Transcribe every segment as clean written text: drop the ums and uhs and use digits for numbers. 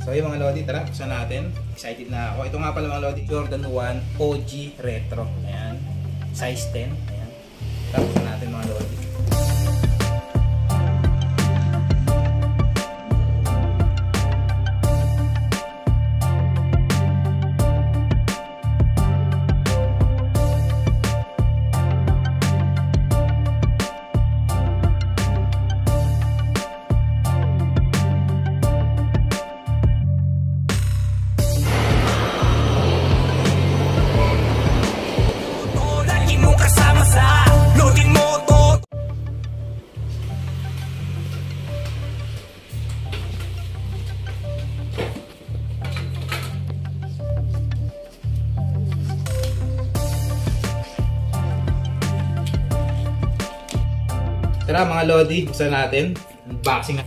So yung mga Lodi, tara, buksan natin. Excited na ako. Ito nga pala mga Lodi, Jordan 1 OG Retro. Ayan. Size 10. Ayan. Tara, buksan natin mga Lodi. Tara mga Lodi, buksan natin. Unboxing na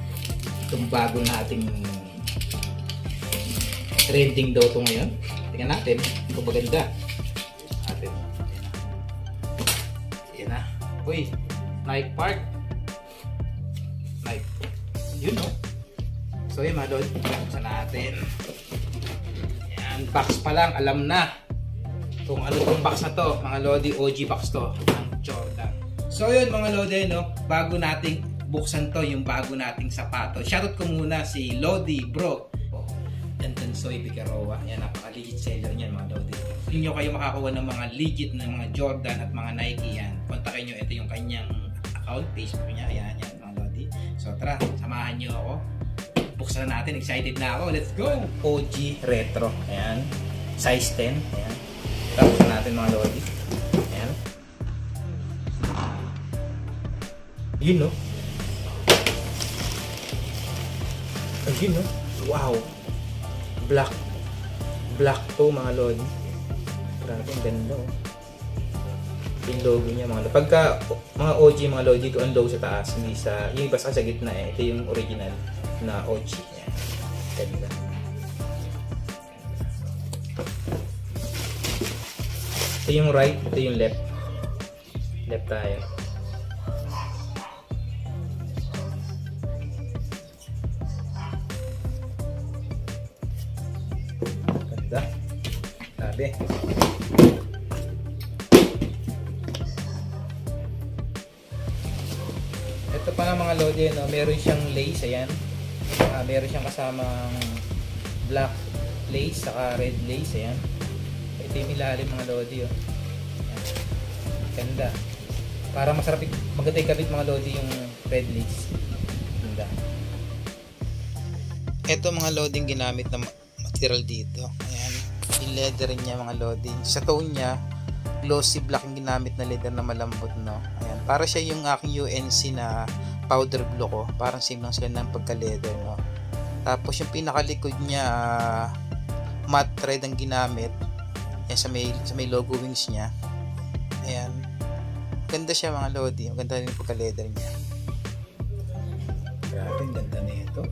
itong bago nating trending daw ito ngayon. Tingnan natin kung maganda. Natin. Ayan na. Uy, Nike Park. Nike. Yun no. So yun mga Lodi, buksan natin. Ayan, box pa lang, alam na kung ano itong box na to. Mga Lodi, OG box to. Ang Jordan. So yun mga Lodi, no? Bago nating buksan to, yung bago nating sapato. Shoutout ko muna si Lodi Bro. Dandansoy Figueroa. Yan, napaka-legit seller niyan mga Lodi. Kung nyo kayo makakuha ng mga legit na mga Jordan at mga Nike yan, kontakin nyo, ito yung kanyang account, Facebook niya. Ayan, yan mga Lodi. So tara, samahan nyo ako. Buksan na natin, excited na ako. Let's go! OG Retro. Ayan. Size 10. Ayan. Tara, buksan natin mga Lodi. Ayan. Yun no. Ayun no. Wow. Black to mga Lodi. Grabe ang ganda oh. Yung logo niya mga Lodi. Pagka mga OG mga Lodi, ito ang logo sa taas, hindi sa yung iba sa gitna eh. Ito yung original na OG. Yan. Ganda. Ito yung right, ito yung left. Left tayo. Grabe. Ito pa nga mga Lodi, no? Meron siyang lace, ayan. Meron siyang kasamang black lace, saka red lace, ayan. Ito yung ilalim mga Lodi, oh. Ayan. Ganda. Para masarap, maganda yung kabit mga Lodi yung red lace. Ganda. Ito mga Lodi yung ginamit na material dito. Ayan. Yung leather niya mga Lodi. Sa tone niya, glossy black yung ginamit na leather na malambot, no. Ayan, para siya yung aking UNC na powder blue ko. Parang same lang sila ng pagka-leather, no. Tapos yung pinakalikod niya, matte thread ang ginamit. Ayan, sa may logo wings niya. Ayan. Ganda siya mga Lodi. Maganda rin yung pagka-leather niya. Grabe, ang ganda na ito.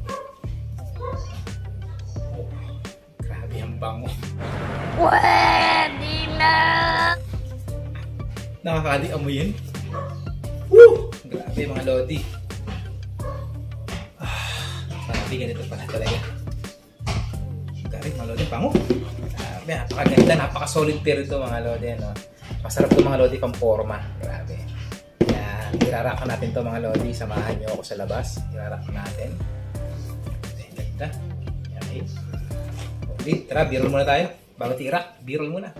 Grabe ang bango. Pwede na! Nakakali amoyin. Woo! Grabe mga Lodi. Grabe, ganito pala talaga. Grabe mga Lodi, bango. Grabe, napakaganda, napaka-solid pair ito mga Lodi. No? Masarap ito mga Lodi pang forma. Grabe. Yan, irarakan natin ito mga Lodi. Samahan nyo ako sa labas. Irarakan natin. Ganda. Okay. Okay, tara, b-roll muna tayo. Bago tira, b-roll muna.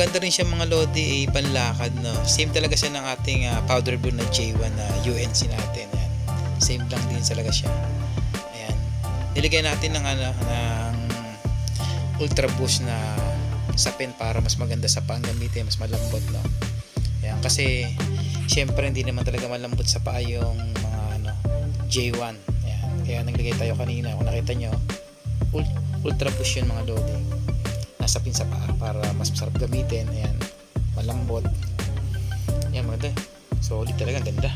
maganda rin siya mga lodi, panlakad, no. Same talaga siya ng ating powder blue na J1 na UNC natin. Ayan. Same lang din talaga siya. Ayan. Niligay natin ng ultra boost na sapin para mas maganda sa panggamitin, mas malambot, no. Ayan, kasi syempre hindi naman talaga malambot sa paa yung mga J1. Ayan. Kaya naglagay tayo kanina, kung nakita nyo, ultra boost yun mga lodi. Nasapin sa paa para mas masarap gamitin. Ayan, malambot. Ayan, maganda. Solid talaga, ganda.